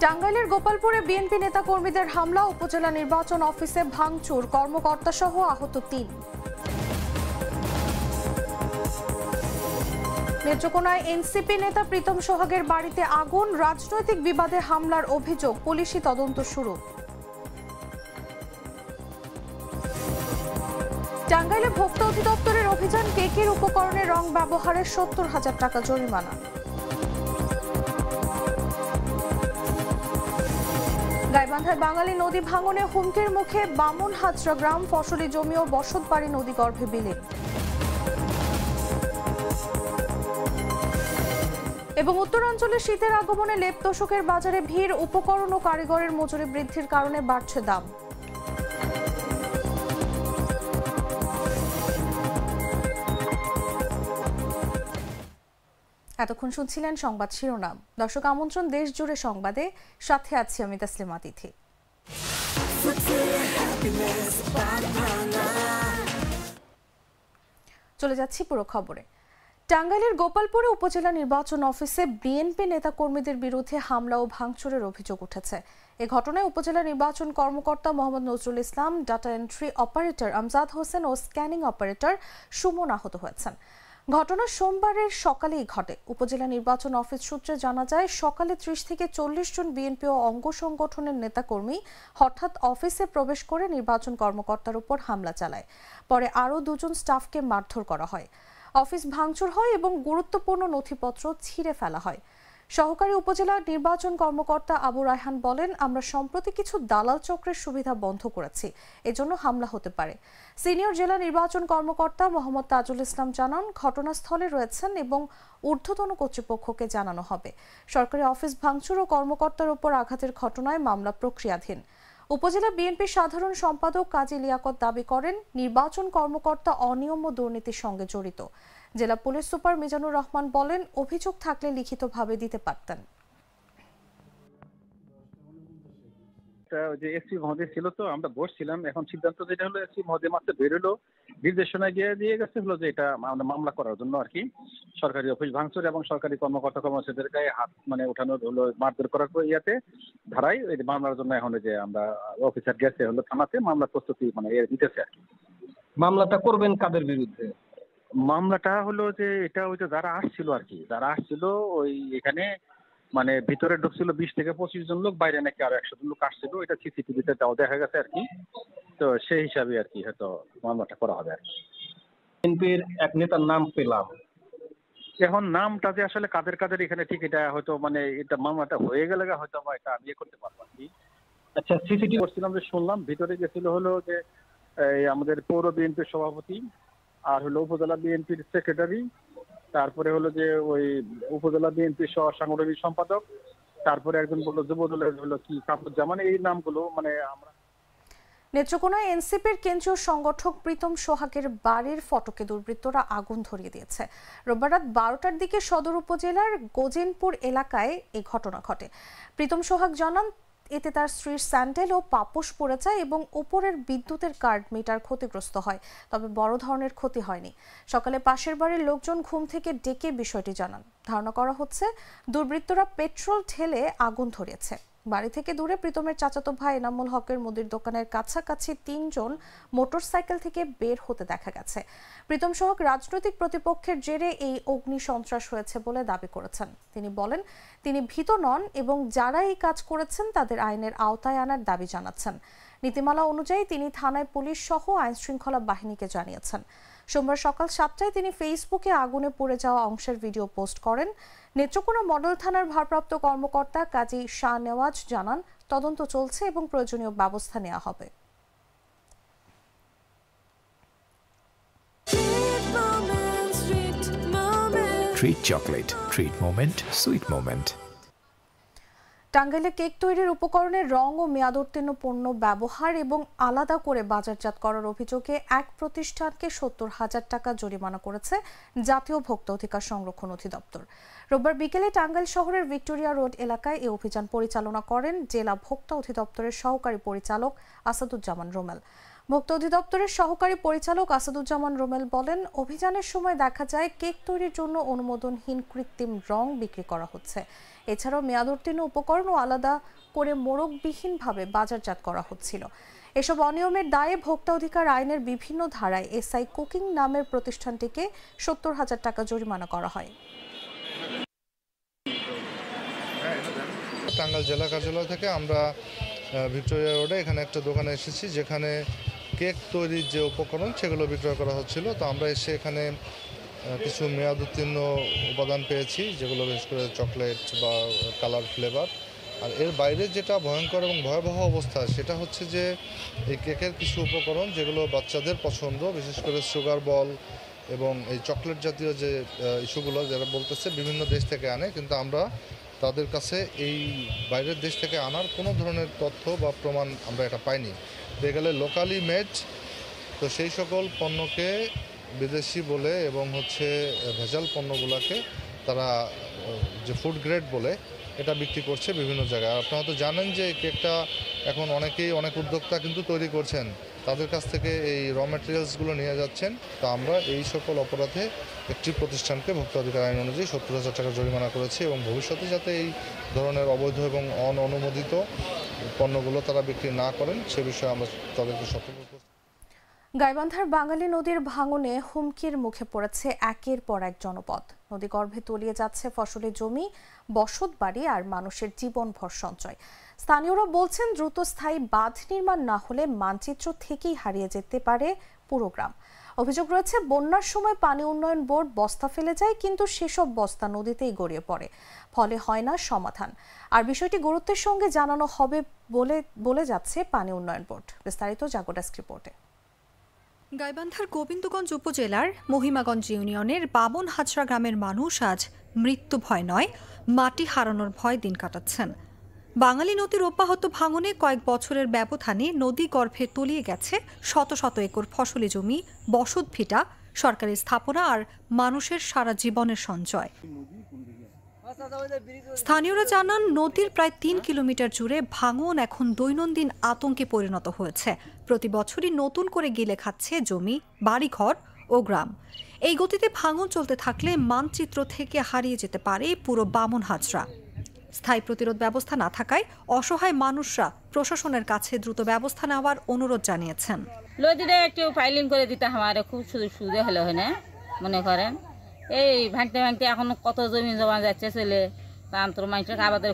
টাঙ্গাইলের গোপালপুরে বিএনপি নেতা কর্মীদের হামলা, উপজেলা নির্বাচন অফিসে ভাঙচুর, কর্মকর্তা সহ আহত ৩। নেত্রকোনায় এনসিপি নেতা প্রীতম সোহাগের বাড়িতে আগুন, রাজনৈতিক বিবাদে হামলার অভিযোগ, পুলিশি তদন্ত শুরু। টাঙ্গাইলে ভোক্তা অধিদপ্তরের অভিযান, কেকের উপকরণে রং ব্যবহারের ৭০,০০০ টাকা জরিমানা। গাইবান্ধায় বাঙালি নদী ভাঙনে হুমকির মুখে বামুনহাজরা গ্রাম, ফসলি জমি ও বসতবাড়ি নদীগর্ভে বিলীন। এবং উত্তরাঞ্চলে শীতের আগমনে লেপ তোশকের বাজারে ভিড়, উপকরণ ও কারিগরের মজুরি বৃদ্ধির কারণে বাড়ছে দাম। এতক্ষণ শুনছিলেন সংবাদ শিরোনাম। দর্শক, আমন্ত্রণ দেশ জুড়ে সংবাদে, সাথে আছি আমি তাসলিমা তিথি। চলে যাচ্ছি পুরো খবরে। টাঙ্গাইলের গোপালপুরে উপজেলা নির্বাচন অফিসে বিএনপি নেতা কর্মীদের বিরুদ্ধে হামলা ও ভাঙচুরের অভিযোগ উঠেছে। এ ঘটনায় উপজেলা নির্বাচন কর্মকর্তা Mohammad Nazrul Islam, data entry operator Amjad Hossain ও স্ক্যানিং অপারেটর সুমন আহত হয়েছেন। ঘটনা সোমবারের সকালেই ঘটে। উপজেলা নির্বাচন অফিস সূত্রে জানা যায়, সকালে ৩০ থেকে ৪০ জন বিএনপি ও অঙ্গ সংগঠনের নেতাকর্মী হঠাৎ অফিসে প্রবেশ করে নির্বাচন কর্মকর্তার উপর হামলা চালায়। পরে আরও ২ জন স্টাফকে মারধর করা হয়। অফিস ভাঙচুর হয় এবং গুরুত্বপূর্ণ নথিপত্র ছিঁড়ে ফেলা হয়। সহকারী উপজেলা নির্বাচন কর্মকর্তা আবু রায়হান বলেন, আমরা সম্প্রতি কিছু দালাল চক্রের সুবিধা বন্ধ করেছি, এজন্য হামলা হতে পারে। সিনিয়র জেলা নির্বাচন কর্মকর্তা মোহাম্মদ তাজুল ইসলাম জানান, ঘটনাস্থলে রয়েছেন এবং ঊর্ধ্বতন কর্তৃপক্ষকে জানানো হবে। সরকারি অফিস ভাঙচুর ও কর্মকর্তার উপর আঘাতের ঘটনায় মামলা প্রক্রিয়াধীন। উপজেলা বিএনপির সাধারণ সম্পাদক কাজী লিয়াকত দাবি করেন, নির্বাচন কর্মকর্তা অনিয়ম ও দুর্নীতির সঙ্গে জড়িত। জেলা পুলিশ সুপার মিজানুর রহমান বলেন, অভিযোগ থাকলে লিখিতভাবে দিতে পারতেন। যে এসপি মহোদয় ছিল, তো আমরা বসছিলাম। এখন সিদ্ধান্ত যেটা হলো, এসপি মহোদয় মাত্র বেরোলো, নির্দেশনা দিয়ে গেছে হলো যে এটা আমরা মামলা করার জন্য আর কি। সরকারি অফিস ভাঙচুর এবং সরকারি কর্মকর্তা কর্মচারীদের গায়ে হাত ওঠানোর হলো, মারধর করার ইয়াতে ধারাই এই মামলার জন্য এখন যে আমরা অফিসার গেছে হলো থানাতে, মামলার প্রস্তুতি দিতেছে আর কি। মামলাটা করবেন কাদের বিরুদ্ধে? মামলাটা হলো যে এটা ওই যে যারা আসছিল আর কি, যারা আসছিল ওই এখানে ভিতরে ঢুকছিল 20 থেকে 25 জন লোক, বাইরে নাকি আরো 100 জন লোক আসছিল। এটা সিসিটিভিতে তাও দেখা গেছে আর কি। তো সেই হিসাবে আর কি হয়তো মামলাটা করা হবে আর কি। বিএনপির এক নেতার নাম পেলাম, এখন নামটা যে আসলে কাদের এখানে ঠিক এটা হয়তো এটা মামলাটা হয়ে গেলে হয়তো এটা আমি করতে পারবো আর কি। আচ্ছা, সিসিটিভি করছিলাম যে শুনলাম ভিতরে গেছিল হলো যে আমাদের পৌর বিএনপির সভাপতি, আর হলো উপজেলা বিএনপির সেক্রেটারি, তারপরে হলো যে ওই উপজেলা বিএনপির সহ সাংগঠনিক সম্পাদক, তারপরে একজন বললো যুবদলের হলো কি কাপুজ্জামান, এই নামগুলো আমরা। নেত্রকোনায় এনসিপির কেন্দ্রীয় সংগঠক প্রীতম সোহাগের বাড়ির ফটকে দুর্বৃত্তরা আগুন ধরিয়ে দিয়েছে। রোববার রাত 12টার দিকে সদর উপজেলার গোজেনপুর এলাকায় এই ঘটনা ঘটে। প্রীতম সোহাগ জানান, এতে তার স্ত্রীর স্যান্ডেল ও পাপোশ পড়ে যায় এবং উপরের বিদ্যুতের কার্ড মিটার ক্ষতিগ্রস্ত হয়, তবে বড় ধরনের ক্ষতি হয়নি। সকালে পাশের বাড়ির লোকজন ঘুম থেকে ডেকে বিষয়টি জানান। ধারণা করা হচ্ছে, দুর্বৃত্তরা পেট্রোল ঢেলে আগুন ধরিয়েছে। বাড়ি থেকে দূরে প্রীতমের চাচাতো ভাই এনামুল হকের মুদির দোকানের কাছাকাছি 3 জন মোটরসাইকেল থেকে বের হতে দেখা গেছে। প্রীতম সোহাগ রাজনৈতিক প্রতিপক্ষের জেরে এই অগ্নি সন্ত্রাস হয়েছে বলে দাবি করেছেন। তিনি বলেন, তিনি ভীত নন এবং যারা এই কাজ করেছেন তাদের আইনের আওতায় আনার দাবি জানাচ্ছেন। নীতিমালা অনুযায়ী তিনি থানায় পুলিশ সহ আইন শৃঙ্খলা বাহিনীকে জানিয়েছেন। সোমবার সকাল 7টায় তিনি ফেসবুকে আগুনে পুড়ে যাওয়া অংশের ভিডিও পোস্ট করেন। নেত্রকোনা মডেল থানার ভারপ্রাপ্ত কর্মকর্তা কাজী শাহনেওয়াজ জানান, তদন্ত চলছে এবং প্রয়োজনীয় ব্যবস্থা নেওয়া হবে। Treat chocolate, treat moment, sweet moment. টাঙ্গাইলে কেক তৈরির উপকরণে রং ও মেয়াদোত্তীর্ণ পণ্য ব্যবহার এবং আলাদা করে বাজারজাত করার অভিযোগে এক প্রতিষ্ঠানকে ৭০,০০০ টাকা জরিমানা করেছে জাতীয় ভোক্তা অধিকার সংরক্ষণ অধিদপ্তর। রোববার বিকেলে টাঙ্গাইল শহরের ভিক্টোরিয়া রোড এলাকায় এই অভিযান পরিচালনা করেন জেলা ভোক্তা অধিদপ্তরের সহকারী পরিচালক আসাদুজ্জামান রোমেল। ভোক্তা অধিদপ্তরের সহকারী পরিচালক আসাদুজ্জামান রুমেল বলেন, অভিযানের সময় দেখা যায় কেক তৈরির জন্য অনুমোদনহীন কৃত্রিম রং বিক্রি করা হচ্ছে। এছাড়াও মেয়াদোত্তীর্ণ উপকরণ ও আলাদা করে মোড়কবিহীনভাবে বাজারজাত করা হচ্ছিল। এসব অনিয়মের দায়ে ভোক্তা অধিকার আইনের বিভিন্ন ধারায় এসআই কুকিং নামের প্রতিষ্ঠানটিকে ৭০,০০০ টাকা জরিমানা করা হয়। টাঙ্গাইল জেলা কার্যালয় থেকে আমরা ভিক্টোরিয়া রোডে এখানে একটা দোকানে এসেছি, যেখানে কেক তৈরির যে উপকরণ সেগুলো বিক্রয় করা হচ্ছিল। তো আমরা এসে এখানে কিছু মেয়াদ উত্তীর্ণ উপাদান পেয়েছি, যেগুলো বিশেষ করে চকলেট বা কালার ফ্লেভার। আর এর বাইরে যেটা ভয়ঙ্কর এবং ভয়াবহ অবস্থা সেটা হচ্ছে যে এই কেকের কিছু উপকরণ যেগুলো বাচ্চাদের পছন্দ, বিশেষ করে সুগার বল এবং এই চকলেট জাতীয় যে ইস্যুগুলো যারা বলতেছে বিভিন্ন দেশ থেকে আনে, কিন্তু আমরা তাদের কাছে এই বাইরের দেশ থেকে আনার কোনো ধরনের তথ্য বা প্রমাণ আমরা এটা পাইনি। দেখে গেলে লোকালি মেড, তো সেই সকল পণ্যকে বিদেশি বলে এবং ভেজাল পণ্যগুলোকে তারা যে ফুড গ্রেড বলে এটা বিক্রি করছে বিভিন্ন জায়গায়। আপনারা তো জানেন যে কেকটা এখন অনেক উদ্যোক্তা কিন্তু তৈরি করছেন, তাদের কাছ থেকে এই র ম্যাটেরিয়ালসগুলো নিয়ে যাচ্ছেন। তো আমরা এই সকল অপরাধে একটি প্রতিষ্ঠানকে ভোক্তা অধিকার আইন অনুযায়ী ৭০,০০০ টাকা জরিমানা করেছি এবং ভবিষ্যতে যাতে এই ধরনের অবৈধ এবং অননুমোদিত পণ্যগুলো তারা বিক্রি না করেন সে বিষয়ে আমরা তাদেরকে সতর্ক করছি। গাইবান্ধার বাঙালি নদীর ভাঙনে হুমকির মুখে পড়েছে একের পর এক জনপদ। নদীগর্ভে তলিয়ে যাচ্ছে ফসলি জমি, বসত বাড়ি আর মানুষের জীবনভর সঞ্চয়। স্থানীয়রা বলছেন, দ্রুত স্থায়ী বাঁধ নির্মাণ না হলে মানচিত্র থেকেই হারিয়ে যেতে পারে পুরো গ্রাম। অভিযোগ রয়েছে, বন্যার সময় পানি উন্নয়ন বোর্ড বস্তা ফেলে যায়, কিন্তু সেসব বস্তা নদীতেই গড়িয়ে পড়ে, ফলে হয় না সমাধান। আর বিষয়টি গুরুত্বের সঙ্গে জানানো হবে বলে যাচ্ছে পানি উন্নয়ন বোর্ড। বিস্তারিত জাগো ডেস্ক রিপোর্টে। গাইবান্ধার গোবিন্দগঞ্জ উপজেলার মহিমাগঞ্জ ইউনিয়নের বামন হাজরা গ্রামের মানুষ আজ মৃত্যু ভয় নয়, মাটি হারানোর ভয় দিন কাটাচ্ছেন। বাঙালি নদীর অব্যাহত ভাঙনে কয়েক বছরের ব্যবধানে নদী গর্ভে তলিয়ে গেছে শত শত একর ফসলি জমি, বসত ভিটা, সরকারি স্থাপনা আর মানুষের সারা জীবনের সঞ্চয়। স্থানীয়রা জানান, নদীর প্রায় ৩ কিলোমিটার জুড়ে ভাঙন এখন দৈনন্দিন আতঙ্কে পরিণত হয়েছে। প্রতি বছরই নতুন করে গিলে খাচ্ছে জমি, বাড়িঘর ও গ্রাম। এই গতিতে ভাঙন চলতে থাকলে মানচিত্র থেকে হারিয়ে যেতে পারে পুরো বামন হাজরা। স্থায়ী প্রতিরোধ ব্যবস্থা না থাকায় অসহায় মানুষরা প্রশাসনের কাছে দ্রুত ব্যবস্থা নেওয়ার অনুরোধ জানিয়েছেন। নদীটা একটু ফাইলিং করে দিতে আমার খুব সুবিধা হলো, হয় না মনে করেন। এই ভাঙতে ভাঙতে এখন কত জমি জমা যাচ্ছে, ছেলে আন্তর মানুষের আবাদের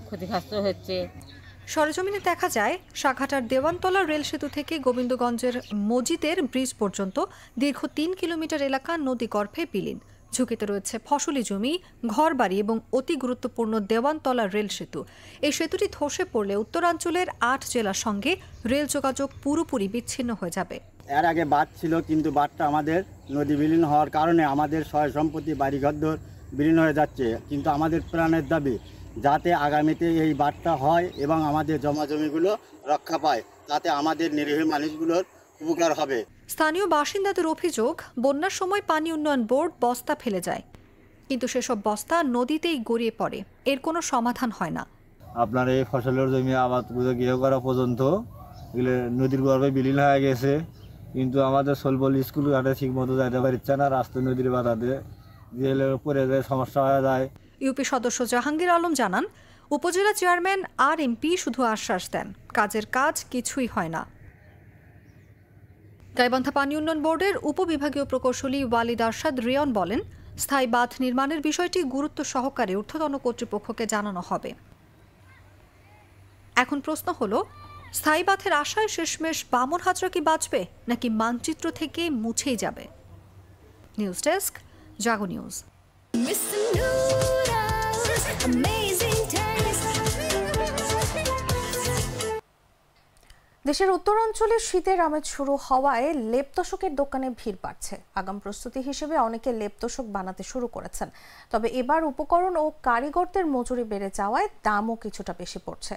ক্ষতিগ্রস্ত হচ্ছে। সরেজমিনে দেখা যায়, শাখাটার দেওয়ানতলা রেল সেতু থেকে গোবিন্দগঞ্জের মজিদের ব্রিজ পর্যন্ত দীর্ঘ ৩ কিলোমিটার এলাকা নদী গর্ভে বিলীন। ঝুঁকিতে রয়েছে ফসলি জমি, ঘরবাড়ি এবং অতি গুরুত্বপূর্ণ দেওয়ানতলা রেল সেতু। এই সেতুটি ধসে পড়লে উত্তরাঞ্চলের ৮ জেলার সঙ্গে রেল যোগাযোগ পুরোপুরি বিচ্ছিন্ন হয়ে যাবে। এর আগে বাঁধ ছিল, কিন্তু বাঁধটা আমাদের নদী বিলীন হওয়ার কারণে আমাদের সয় সম্পত্তি, বাড়িঘর বিলীন হয়ে যাচ্ছে। কিন্তু আমাদের প্রাণের দাবি যাতে আগামীতে এই বাঁধটা হয় এবং আমাদের জমা জমিগুলো রক্ষা পায়, তাতে আমাদের নিরীহ মানুষগুলোর উপকার হবে। স্থানীয় বাসিন্দাদের অভিযোগ, বন্যার সময় পানি উন্নয়ন বোর্ড বস্তা ফেলে যায়, কিন্তু সেসব বস্তা নদীতেই গড়িয়ে পড়ে, এর কোনো সমাধান হয় না। আপনার এই ফসলের জমি আবাদ গৃহ করা পর্যন্ত এগুলো নদীর গর্ভে বিলীন হয়ে গেছে, কিন্তু আমাদের সোলবল স্কুল ঘাটে ঠিক মতো যাইতে পারছে না, রাস্তা নদীর বাধাতে গেলে পরে যায়, সমস্যা হয়ে যায়। ইউপি সদস্য জাহাঙ্গীর আলম জানান, উপজেলা চেয়ারম্যান আর এমপি শুধু আশ্বাস দেন, কাজের কাজ কিছুই হয় না। গাইবান্ধা পানি উন্নয়ন বোর্ডের উপবিভাগীয় প্রকৌশলী ওয়ালিদ আরশাদ রিয়ন বলেন, স্থায়ী বাঁধ নির্মাণের বিষয়টি গুরুত্ব সহকারে ঊর্ধ্বতন কর্তৃপক্ষকে জানানো হবে। এখন প্রশ্ন হলো, স্থায়ী বাঁধের আশায় শেষমেশ বামন হাজরা কি বাঁচবে নাকি মানচিত্র থেকে মুছেই যাবে? নিউজ ডেস্ক, জাগো নিউজ। দেশের উত্তরাঞ্চলে শীতের আমেজ শুরু হওয়ায় লেপ তোশকের দোকানে ভিড় বাড়ছে। আগাম প্রস্তুতি হিসেবে অনেকে লেপ তোশক বানাতে শুরু করেছেন। তবে এবার উপকরণ ও কারিগরদের মজুরি বেড়ে যাওয়ায় দামও কিছুটা বেশি পড়ছে।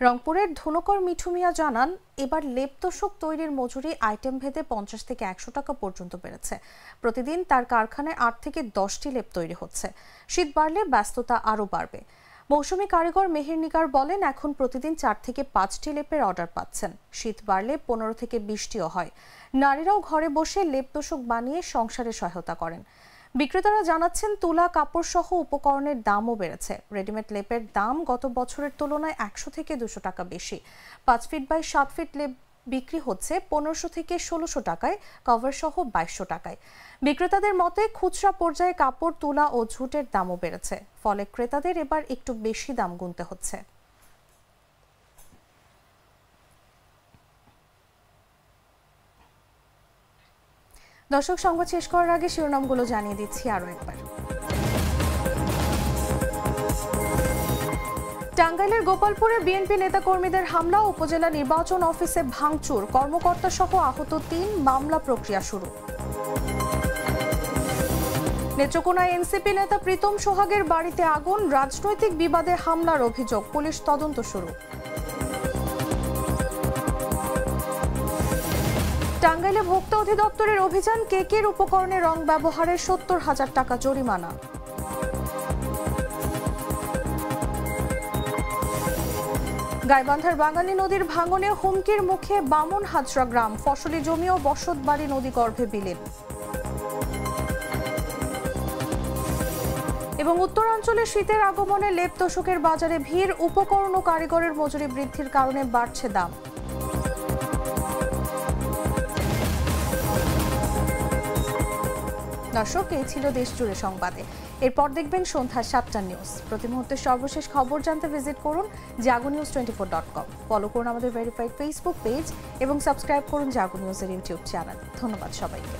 রংপুরের ধুনকর মিঠু মিয়া জানান, এবার লেপ তোশক তৈরির মজুরি আইটেম ভেদে 50 থেকে 100 টাকা পর্যন্ত বেড়েছে। প্রতিদিন তার কারখানায় 8 থেকে 10টি লেপ তৈরি হচ্ছে। শীত বাড়লে ব্যস্ততা আরও বাড়বে। মৌসুমী কারিগর মেহের নিগার বলেন, এখন প্রতিদিন 4 থেকে 5টি লেপের অর্ডার পাচ্ছেন। শীত বাড়লে 15 থেকে 20টিও হয়। নারীরাও ঘরে বসে লেপ তোশক বানিয়ে সংসারে সহায়তা করেন। বিক্রেতারা জানাচ্ছেন, তুলা কাপড় সহ উপকরণের দামও বেড়েছে। রেডিমেড লেপের দাম গত বছরের তুলনায় 100 থেকে 200 টাকা বেশি। 5 ফিট বাই 7 ফিট লেপ বিক্রি হচ্ছে 1500 থেকে 1600 টাকায়, কভার সহ 2200 টাকায়। বিক্রেতাদের মতে খুচরা পর্যায়ে কাপড়, তুলা ও ঝুটের দামও বেড়েছে, ফলে ক্রেতাদের এবার একটু বেশি দাম গুনতে হচ্ছে। দর্শক, সংবাদ শেষ করার আগে শিরোনামগুলো জানিয়ে দিচ্ছি আরো একবার। টাঙ্গাইলের গোপালপুরে বিএনপি নেতাকর্মীদের হামলা, উপজেলা নির্বাচন অফিসে ভাঙচুর, কর্মকর্তা সহ আহত 3, মামলা প্রক্রিয়া শুরু। নেত্রকোনায় এনসিপি নেতা প্রীতম সোহাগের বাড়িতে আগুন, রাজনৈতিক বিবাদে হামলার অভিযোগ, পুলিশ তদন্ত শুরু। টাঙ্গাইলে ভোক্তা অধিদপ্তরের অভিযান, কেকের উপকরণে রং ব্যবহারে 70,000 টাকা জরিমানা। গাইবান্ধার বাঙালি নদীর ভাঙনে হুমকির মুখে বামন হাজরা গ্রাম, ফসলি জমি ও বসতবাড়ি নদী গর্ভে বিলীন। এবং উত্তরাঞ্চলে শীতের আগমনে লেপ তোশকের বাজারে ভিড়, উপকরণ ও কারিগরের মজুরি বৃদ্ধির কারণে বাড়ছে দাম। দর্শক, এই ছিল দেশ জুড়ে সংবাদে। এরপর দেখবেন সন্ধ্যা 7টা নিউজ। প্রতি মুহূর্তে সর্বশেষ খবর জানতে ভিজিট করুন jagonews24.com। ফলো করুন আমাদের ভেরিফাইড ফেসবুক পেজ এবং সাবস্ক্রাইব করুন জাগো নিউজের ইউটিউব চ্যানেল। ধন্যবাদ সবাইকে।